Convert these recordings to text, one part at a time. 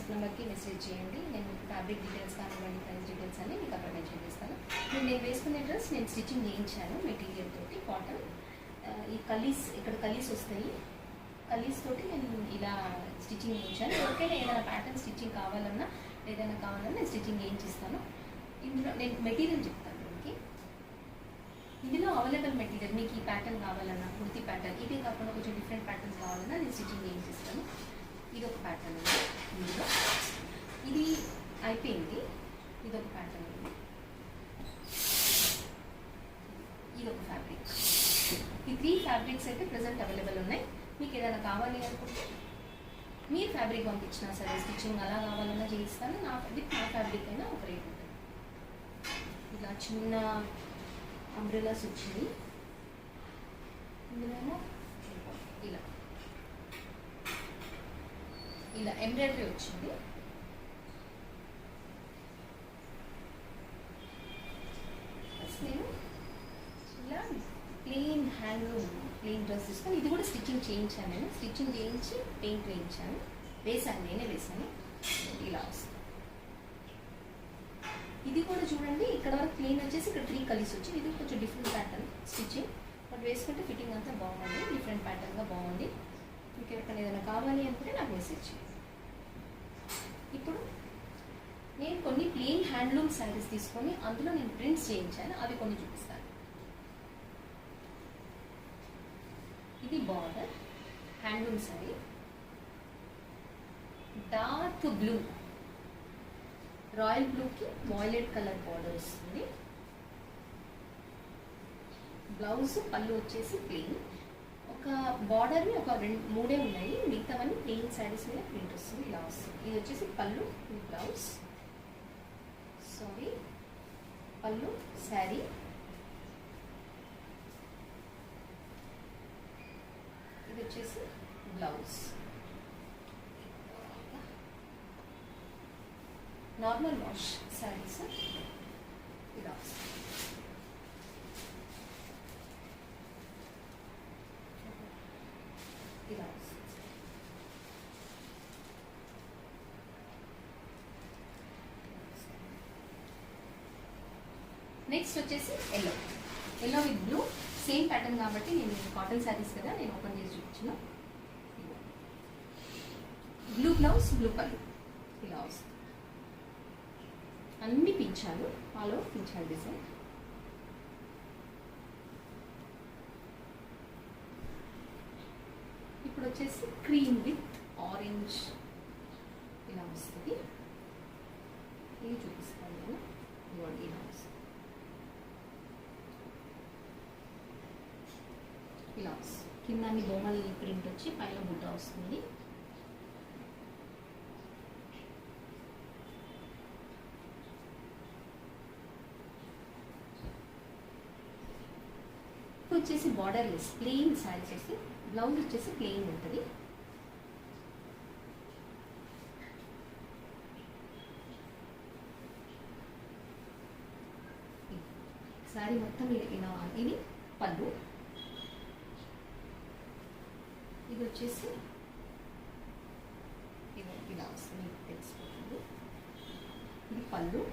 WhatsApp నెంబర్కి message చేయండి. నేను ఫ్యాబ్రిక్ డీటెయిల్స్ కానివ్వండి, ప్రైస్ డీటెయిల్స్ అన్ని మీకు అక్కడ మెన్షన్ చేస్తాను. నేను వేసుకునే డ్రెస్ నేను స్టిచ్చింగ్ చేయించాను మెటీరియల్ తోటి, కాటన్. ఈ కలీస్ ఇక్కడ కలీస్ వస్తాయి, కలీస్ తోటి నేను ఇలా స్టిచ్చింగ్ చేయించాను. ఎవరికైనా ఏదైనా ప్యాటర్న్ స్టిచ్చింగ్ కావాలన్నా ఏదైనా కావాలన్నా నేను స్టిచ్చింగ్ చేయించిస్తాను. ఇందులో నేను మెటీరియల్ చెప్తాను మీకు. ఇందులో అవైలబుల్ మెటీరియల్ మీకు ఈ ప్యాటర్న్ కావాలన్నా, కుర్తీ ప్యాటర్న్, ఇదే కాకుండా కొంచెం డిఫరెంట్ ప్యాటర్న్స్ కావాలన్నా నేను స్టిచ్చింగ్ చేయించిస్తాను. ఇది ఒక ప్యాటర్న్ ఉంది ఇందులో, ఇది అయిపోయింది. ఇది ఒక ప్యాటర్న్ ఉంది, ఇది ఒక ఫ్యాబ్రిక్. ఈ 3 ఫ్యాబ్రిక్స్ అయితే ప్రజెంట్ అవైలబుల్ ఉన్నాయి. మీకు ఏదైనా కావాలి అనుకుంటే మీరు ఫ్యాబ్రిక్ పంపించినా సరే స్టిచ్చింగ్ అలా కావాలన్నా చేయిస్తాను. నా ఫ్యాబ్రిక్ అయినా ఒక రేట్ ఉంటుంది. ఇలా చిన్న అంబ్రెలాస్ వచ్చింది, ఇందులోనేమో ఇలా ఇలా ఎంబ్రాయిడరీ వచ్చింది. నేను ఇలా ప్లెయిన్ హ్యాండ్లూమ్ ప్లెయిన్ డ్రెస్ తీసుకొని ఇది కూడా స్టిచ్చింగ్ చేయించాను. నేను స్టిచ్చింగ్ చేయించి పెయింట్ వేయించాను, వేసాను, నేనే వేసాను. ఇలా వస్తుంది. ఇది కూడా చూడండి, ఇక్కడ వరకు ప్లెయిన్ వచ్చేసి ఇక్కడ 3 కలీస్ వచ్చింది. ఇది కొంచెం డిఫరెంట్ ప్యాటర్న్ స్టిచ్చింగ్, బట్ వేసుకుంటే ఫిట్టింగ్ అంతా బాగుంది, డిఫరెంట్ ప్యాటర్న్గా బాగుంది. మీకు ఎవరికైనా ఏదైనా కావాలి అనుకుంటే నాకు మెసేజ్ చేయండి. ఇప్పుడు నేను కొన్ని ప్లెయిన్ హ్యాండ్లూమ్ శారీస్ తీసుకొని అందులో నేను ప్రింట్స్ చేయించాను, అవి కొన్ని చూపిస్తాను. ఇది border handloom sari, dark blue, royal బ్లూకి వాయిలెట్ కలర్ బార్డర్ వస్తుంది. బ్లౌజ్ పళ్ళు వచ్చేసి ప్లెయిన్, ఒక బార్డర్వి ఒక 2-3 ఉన్నాయి, మిగతావన్నీ ప్లెయిన్ శారీస్ మీద ప్రింట్ వస్తుంది. ఇలా వస్తుంది. ఇది వచ్చేసి పళ్ళు, బ్లౌజ్, సారీ పళ్ళు శారీ. ఇది వచ్చేసి బ్లౌజ్. నార్మల్ వాష్ శారీస్ ఇలా వస్తుంది. ఇలా వస్తుంది. నెక్స్ట్ వచ్చేసి yellow, yellow with blue, same pattern కాబట్టి నేను కాటన్ శారీస్ కదా నేను ఓపెన్ చేసి చూపించిన. బ్లూ బ్లౌజ్, బ్లూ పళ్ళు ఇలా వస్తుంది. అన్ని పింఛాలు, ఆల్ ఓవర్ పింఛాలు డిజైన్. ఇప్పుడు వచ్చేసి క్రీమ్ విత్ ఆరెంజ్ ఇలా వస్తుంది. ఇది చూపిస్తాను నేను. ఇలా వస్తుంది, ఇలా వస్తుంది. కింద అన్ని బొమ్మల ప్రింట్ వచ్చి పైన బుట్ట వస్తుంది. వచ్చేసి బార్డర్ లెస్ ప్లెయిన్ శారీస్ వస్తే, బ్లౌజ్ వచ్చేసి ప్లెయిన్ ఉంటుంది. శారీ మొత్తం ఇలా. ఇది పళ్ళు, ఇది వచ్చేసి ఇలా వస్తుంది, తెలిసిపోతుంది. ఇది పళ్ళు,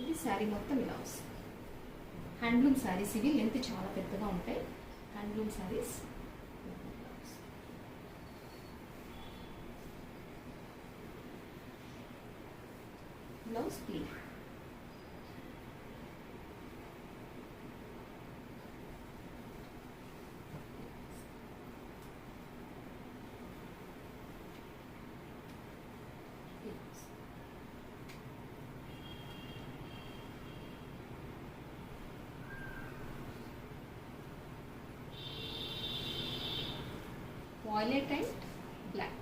ఇది శారీ మొత్తం ఇలా వస్తుంది. హ్యాండ్లూమ్ శారీస్ ఇవి, లెంత్ చాలా పెద్దగా ఉంటాయి handloom saris. Blouse plain. Violet and black.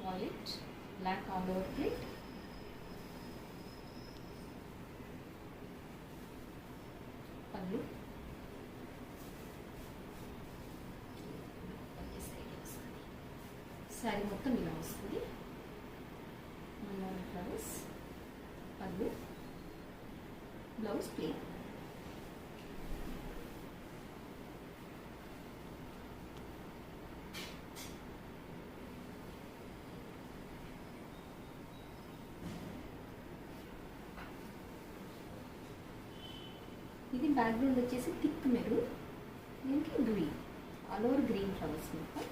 Violet, black all over plate. Pallu. Saree మొత్తం ఇలా వస్తుంది. ఫ్లవర్స్, పళ్ళు, బ్లౌజ్ ప్లెయిన్. బ్యాక్గ్రౌండ్ వచ్చేసి థిక్ మెరూన్, దీనికి green, all over green flowers మొత్తం.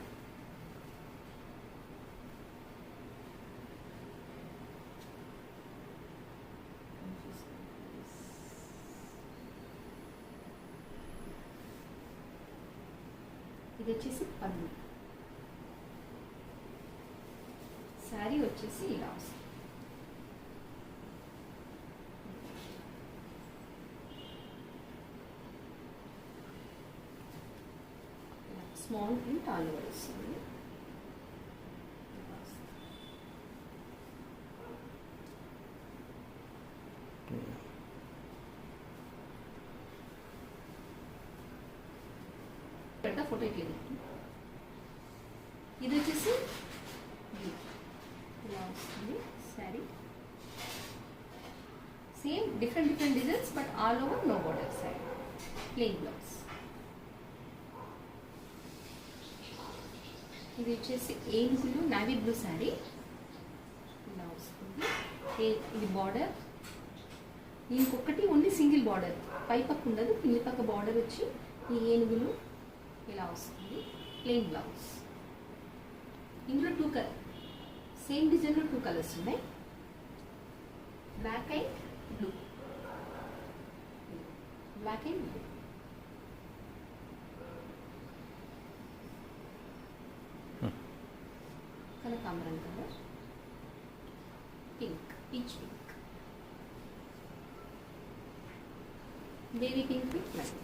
ఇది వచ్చేసి పళ్ళు. శారీ వచ్చేసి ఇలా వస్తుంది. స్మాల్ ప్రింట్ ఆల్ ఓవర్ వస్తుంది. ఫోటో ఇట్లేదు. ఇది వచ్చేసి ఇలా వస్తుంది sari. Same different designs but all over no border sari, plain blouse. ఇది వచ్చేసి ఏనుగులు నావీ బ్లూ శారీ ఇలా వస్తుంది. ఇది బార్డర్, ఇంకొకటి ఓన్లీ సింగిల్ బార్డర్, పై పక్క ఉండదు, కింది పక్క బార్డర్ వచ్చి ఈ ఏనుగులు ఇలా వస్తుంది. Plain blouse. ఇందులో సేమ్ డిజైన్లో 2 కలర్స్ ఉన్నాయి, black and blue. Black and blue. కనకాంబరం colour, pink, peach pink, baby pink with light.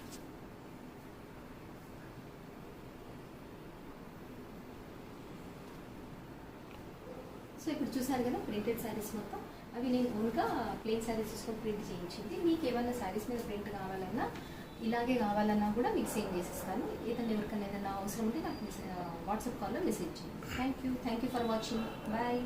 So ఇప్పుడు చూసారు కదా ప్రింటెడ్ శారీస్ మొత్తం. అవి నేను ఓన్గా ప్లెయిన్ శారీస్ తీసుకొని ప్రింట్ చేయించింది. మీకు ఏమైనా శారీస్ మీద ప్రింట్ కావాలన్నా, ఇలాగే కావాలన్నా కూడా మీకు సేమ్ చేసిస్తాను. ఏదైనా ఎవరికైనా ఏదైనా అవసరం ఉంటే నాకు వాట్సాప్ కాల్లో మెసేజ్ చేయండి. Thank you for watching. Bye.